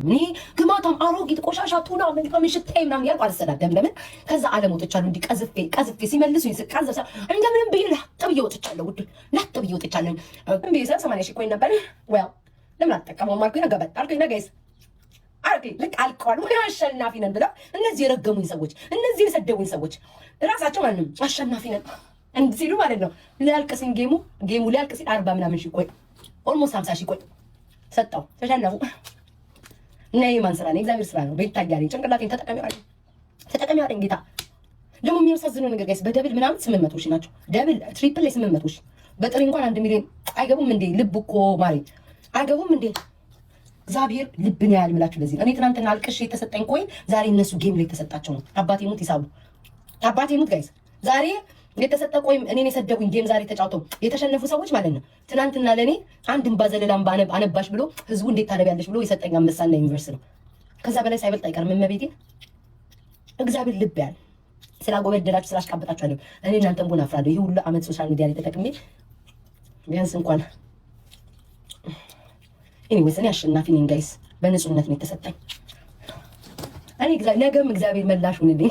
እኔ ግማታም አሮጊት ቆሻሻ ቱና ምን ሽታይ ምናምን ያልኩ አልሰዳደም። ለምን ከዛ ዓለም ወጥቻለሁ። እንዲህ ቀዝፌ ሲመልሱኝ ስቃዘፍ እንደምንም ብዬ ላጥ ብዬ ወጥቻለሁ። ውድ ላጥ ብዬ ወጥቻለሁ። ብዬ 80 ሺህ ኮይን ነበር። ወይ ለምን አትጠቀመውም አልኩኝ። ነገ በጣ አልኩኝ። ነገ አልኩኝ ልክ አልቀዋል ወይ አሸናፊ ነን ብለው እነዚህ የረገሙኝ ሰዎች፣ እነዚህ የሰደቡኝ ሰዎች ራሳቸው ማንም አሸናፊ ነን እንድ ሲሉ ማለት ነው። ሊያልቅስኝ ጌሙ ሊያልቅ ሲል 40 ምናምን ሺህ ኮይን ኦልሞስት 50 ሺህ ኮይን ሰጠው። ተሸነፉ። እና የማን ስራ ነው? እግዚአብሔር ስራ ነው። ቤት ታያለኝ። ጭንቅላቴን ተጠቀሚው አለኝ ጌታ። ደግሞ የሚያሳዝነው ነገር ጋይስ በደብል ምናምን 800 ሺህ ናቸው። ደብል ትሪፕል ላይ 800 ሺህ በጥሬ እንኳን 1 ሚሊዮን አይገቡም እንዴ? ልብ እኮ ማሪ አይገቡም እንዴ? እግዚአብሔር ልብን ያያል ምላችሁ። ለዚህ እኔ ትናንትና አልቅሽ የተሰጠኝ ኮይን ዛሬ እነሱ ጌም ላይ የተሰጣቸው ነው። አባቴ ሙት ይሳቡ፣ አባቴ ሙት ጋይስ። ዛሬ የተሰጠ ኮይን እኔን የሰደቡኝ ጌም ዛሬ ተጫውተው የተሸነፉ ሰዎች ማለት ነው። ትናንትና ለኔ አንድ እንባ ዘለላም አነባሽ ብሎ ህዝቡ እንዴት ታደርጋለሽ ብሎ የሰጠኝ አንበሳና ዩኒቨርስ ነው። ከዛ በላይ ሳይበልጥ አይቀርም። እመቤቴ እግዚአብሔር ልብ ያያል። ስላጎበደላችሁ ስላሽቃበጣችሁ አይደለም። እኔ እናንተን ቡና አፍራለሁ። ይሄ ሁሉ አመት ሶሻል ሚዲያ ላይ ተጠቅሜ ቢያንስ እንኳን ኤኒዌይስ እኔ አሸናፊ ነኝ ጋይስ። በንጹህነት ነው የተሰጠኝ። እኔ ነገም እግዚአብሔር መላሽ ሁንልኝ።